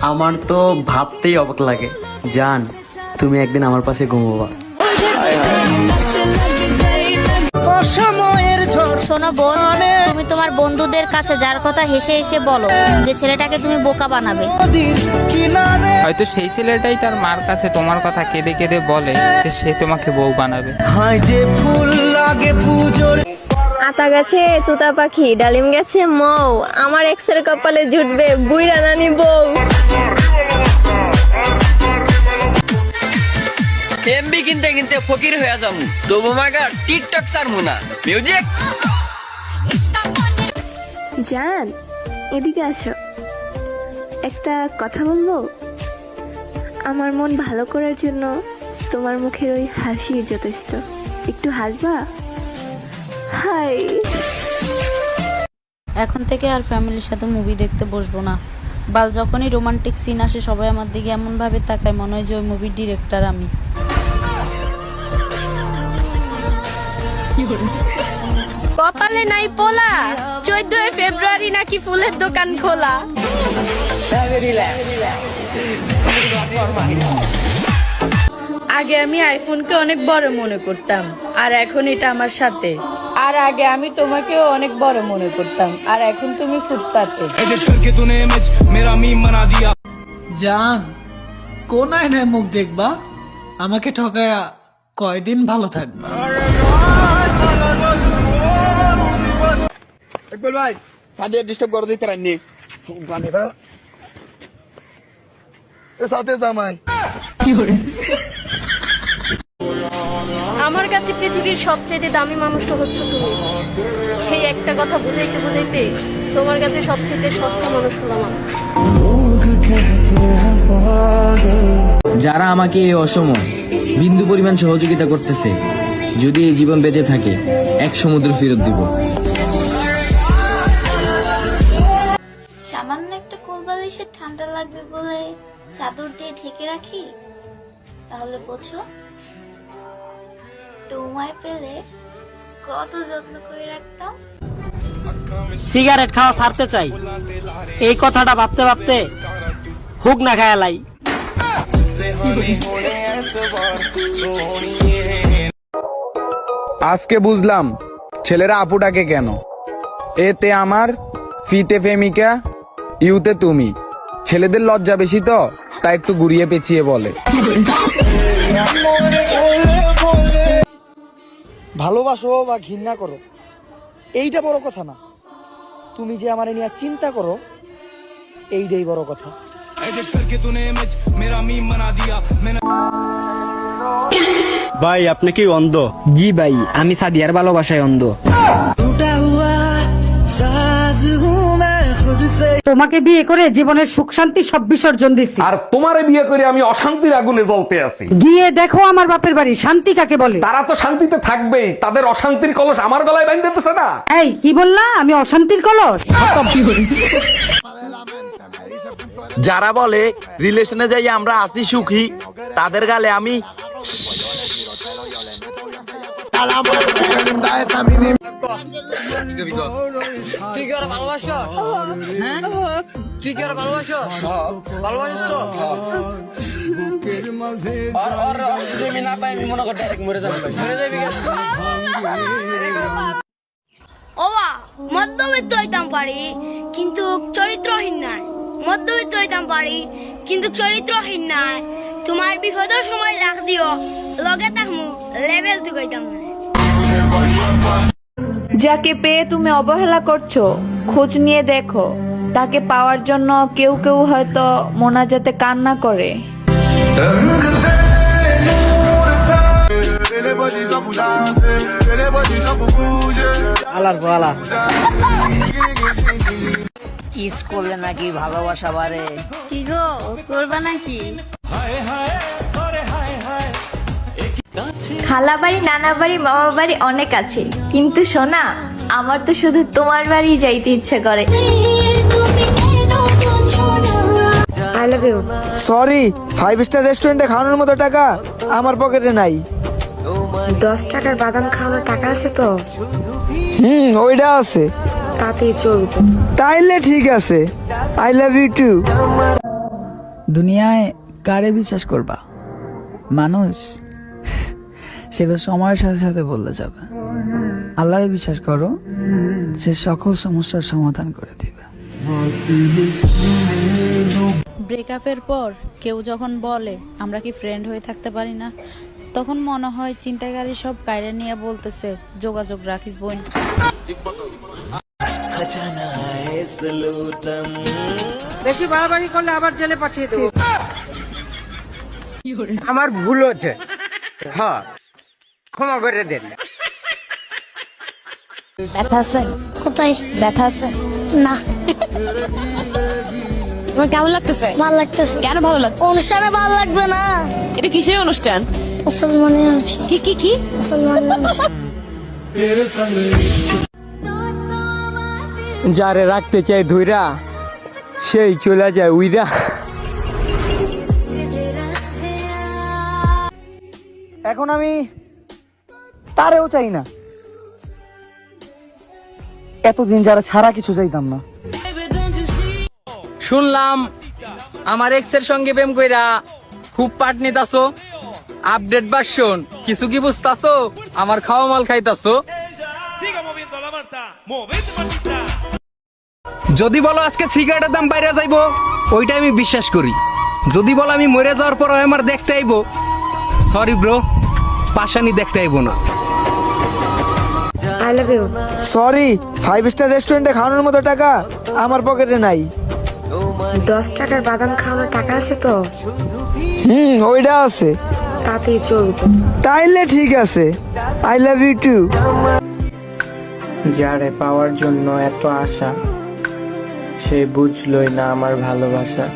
আমার তো ভাবতেই অবাক লাগে। জান, তুমি একদিন আমার পাশে ঘুমোবা। শোনো বোন, তুমি তোমার বন্ধুদের কাছে যার কথা হেসে হেসে বলো যে ছেলেটাকে তুমি বোকা বানাবে, হয়তো সেই ছেলেটাই তার মার কাছে তোমার কথা কেঁদে কেঁদে বলে যে সে তোমাকে বউ বানাবে। আতা গাছে তুতা পাখি, ডালিম গাছে মৌ, আমার এক্সের কপালে জুটবে বুইরা নানি বউ। এমবি কিনতে কিনতে ফকির হয়ে যাবো, তবু মাগার টিকটক সারমু না। মিউজিক জান, এদিকে আসো, একটা কথা বলবো। আমার মন ভালো করার জন্য তোমার মুখের ওই হাসি যথেষ্ট, একটু হাসবা? হাই। এখন থেকে আর ফ্যামিলির সাথে মুভি দেখতে বসবো না। বাল যখনই রোমান্টিক সিন আসে সবাই আমার দিকে এমন ভাবে তাকায় মনে হয় যে ওই মুভির ডিরেক্টর আমি। কপালে নাই পোলা, 14 ফেব্রুয়ারি নাকি ফুলের দোকান খোলা। আগে আমি আইফোনকে অনেক বড় মনে করতাম, আর এখন এটা আমার সাথে। আর আগে আমি তোমাকেও অনেক বড় মনে করতাম, আর এখন তুমি ফুটপাতে। জান, কোন আয়নায় মুখ দেখবা? আমাকে ঠকায়া কয়দিন ভালো থাকবা? ভাই সাদিয়া ডিস্টার্ব করে দিতে রান্নি সাথে জামাই। আমার কাছে পৃথিবীর সবচেয়ে দামি মানুষটা হচ্ছে তুমি। এই একটা কথা বুঝাইতে বুঝাইতে তোমার কাছে সবচেয়ে সস্তা মানুষ হলাম আমি। যারা আমাকে এই অসময় বিন্দু পরিমাণ সহযোগিতা করতেছে, যদি এই জীবন বেঁচে থাকে এক সমুদ্র ফেরত দিব। সামান্য একটা কোলবালিশে ঠান্ডা লাগবে বলে চাদর দিয়ে ঢেকে রাখি, তাহলে বোঝো তোমায় পেলে কত যত্ন করে রাখতাম। সিগারেট খাওয়া ছাড়তে চাই, এই কথাটা ভাবতে ভাবতে হুক না খায়ালাই। আজকে বুঝলাম ছেলেরা আপু ডাকে কেন। এতে আমার, ফিতে প্রেমিকা, ইউতে তুমি। ছেলেদের লজ্জা বেশি তো, তাই একটু ঘুরিয়ে পেঁচিয়ে বলে। ভালোবাসো বা ঘৃণা করো এইটা বড় কথা না, তুমি যে আমার নিয়ে চিন্তা করো এইটাই বড় কথা। ভাই, আপনি কি অন্ধ? জি ভাই, আমি সাদিয়ার ভালোবাসায় অন্ধ। তোমাকে বিয়ে করে জীবনের সুখ শান্তি সব বিসর্জন দিচ্ছি, আর তোমারে বিয়ে করে আমি অশান্তির আগুনে জ্বলতে আছি। গিয়ে দেখো আমার বাপের বাড়ি শান্তি কাকে বলে। তারা তো শান্তিতে থাকবেই, তাদের অশান্তির কলস আমার গলায় বাঁধতেছে না। এই কি বললা? আমি অশান্তির কলস? যারা বলে রিলেশনে যাই আমরা আছি সুখী, তাদের গালে আমি তুই কি ওরা ভালোবাসো? হ্যাঁ, তুই কি ওরা ভালোবাসো? ভালোবাসিস তো? তুমি না পাই আমি মনে করি ডাইরেক্ট মরে যাবি। মরে যাবি ওবা মধ্যবিত্ত হইতাম পারি কিন্তু চরিত্রহীন নাই, মধ্যবিত্ত হইতাম পারি কিন্তু চরিত্রহীন নাই। তোমার বিপদের সময় রাখ দিও, লগে থাকমু, লেভেল তুই কইতাম না। যাকে পেয়ে তুমি অবহেলা করছো, খোঁজ নিয়ে দেখো। তাকে পাওয়ার জন্য কেউ কেউ হয়তো মোনাজাতে কান্না করে। কিস করলে নাকি ভালোবাসা বাড়ে? কি গো করবা নাকি? খালা বাড়ি, নানা বাড়ি, মামা বাড়ি অনেক আছে, কিন্তু সোনা আমার তো শুধু তোমার বাড়ি যাইতে ইচ্ছে করে। I love you. Sorry, 5 star রেস্টুরেন্টে খাওয়ানোর মতো টাকা আমার পকেটে নাই। 10 টাকার বাদাম খাওয়ানোর টাকা আছে তো? ওইটা আছে, তাতেই চলবে। তাইলে ঠিক আছে। I love you too. দুনিয়ায় কারে বিশ্বাস করবা? মানুষ সে তো সময়ের সাথে সাথে বদলে যাবে। আল্লাহরে বিশ্বাস করো, সে সকল সমস্যার সমাধান করে দিবে। ব্রেকআপের পর কেউ যখন বলে আমরা কি ফ্রেন্ড হয়ে থাকতে পারি না, তখন মনে হয় চিন্তাকারী সব কায়রা নিয়ে বলতেছে যোগাযোগ রাখিস বোন। বেশি বাড়াবাড়ি করলে আবার জেলে পাঠিয়ে দেবো। আমার ভুল হচ্ছে, হ্যাঁ ক্ষমা করে দেন। ব্যথা আছে কোথায়? ব্যথা আছে না। তোমার কেমন লাগতেছে? ভালো লাগতেছে। কেন ভালো লাগছে? অনুষ্ঠানে ভালো লাগবে না? এটা কিসের অনুষ্ঠান? মুসলমানের অনুষ্ঠান। কি মুসলমানের অনুষ্ঠান। যারে রাখতে চাই ধুইরা সেই চলে যায় উইরা। এখন আমি তারেও চাই না, এতদিন যারা ছাড়া কিছু চাইতাম না। শুনলাম আমার এক্সের সঙ্গে প্রেম কইরা খুব পাট নিতাছো, আপডেট ভার্সন কিছু কি বুঝতাছো? আমার খাওয়া মাল খাইতাছো? যদি বলো আজকে সিগারেটের দাম বাইরে যাইবো, ওইটা আমি বিশ্বাস করি। যদি বলো আমি মরে যাওয়ার পর আমার দেখতে আইবো, সরি ব্রো, পাশানি দেখতে আইবো না। সরি, 5 স্টার রেস্টুরেন্টে খাওয়ানোর মতো টাকা আমার পকেটে নাই। 10 টাকার বাদাম খাওয়ানোর টাকা আছে তো? ওইটা আছে। তাতেই চলবে। তাইলে ঠিক আছে, আই লাভ ইউ টু। যারে পাওয়ার জন্য এত আশা, সে বুঝলই না আমার ভালোবাসা।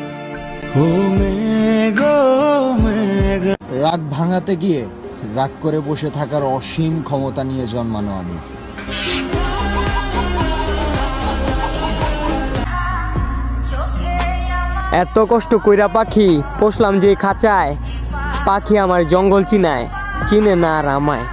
রাগ ভাঙাতে গিয়ে রাগ করে বসে থাকার অসীম ক্ষমতা নিয়ে জন্মানো আমি। এত কষ্ট কইরা পাখি পোষলাম যে খাঁচায়, পাখি আমার জঙ্গল চিনায়, চিনে না আর আমায়।